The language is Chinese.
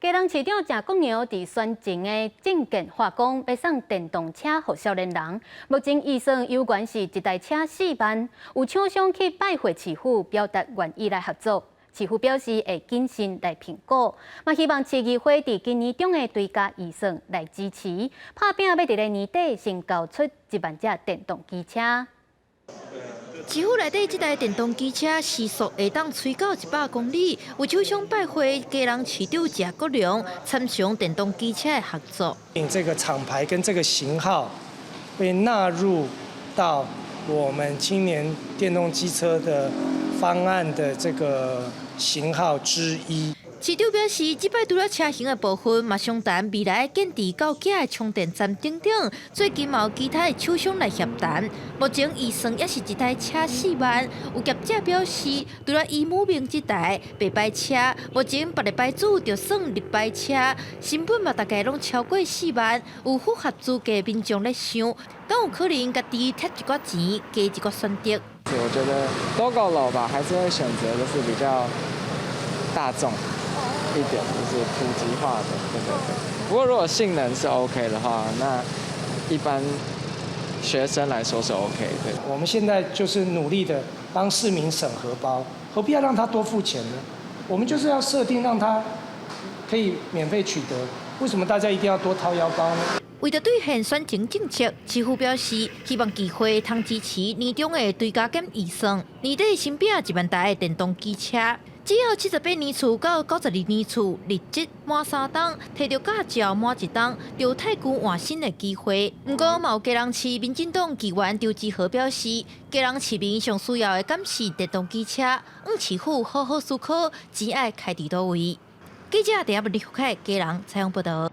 嘉南市长郑国苗伫选前的政见话讲，要送电动车给少年人。目前预算有关是一台车4万，有厂商去拜会市府，表达愿意来合作。市府表示会谨慎来评估，嘛希望市议会伫今年中的追加预算来支持，拍拼要伫个年底先交出1万只电动机车。 市府内底这台电动机车时速会当吹到100公里，有厂商拜会嘉南市长郑国良，参详电动机车的合作。这个厂牌跟这个型号被纳入到我们今年电动机车的方案的这个型号之一。 市长表示，这摆除了车型的部分，嘛商谈未来建置高架的充电站等等，最近嘛有其他的厂商来协谈。目前预算也是一台车4万。有业者表示，除了伊母名这台白牌车，目前别个牌子就算日牌车，成本嘛大概拢超过4万。有符合资格民众咧想，敢有可能家己贴一寡钱，加一个选择？我觉得都够了吧，还是会选择就是比较大众。 一点就是普及化的，对。不过如果性能是 OK 的话，那一般学生来说是 OK 的。我们现在就是努力的帮市民省荷包，何必要让他多付钱呢？我们就是要设定让他可以免费取得，为什么大家一定要多掏腰包呢？ 为着兑现选情政策，市府表示希望议会通支持年中的追加减预算，年底新编1万台的电动机车。 只要78年次到92年次，日职满3档，摕到驾照满1档，就太具换新的机会。不过，有嘉南市民进党议员刘志豪表示，嘉南市民上需要的敢是电动机车，市府好好思考，钱爱开伫倒位。记者第一文李福凯，嘉南采访报道。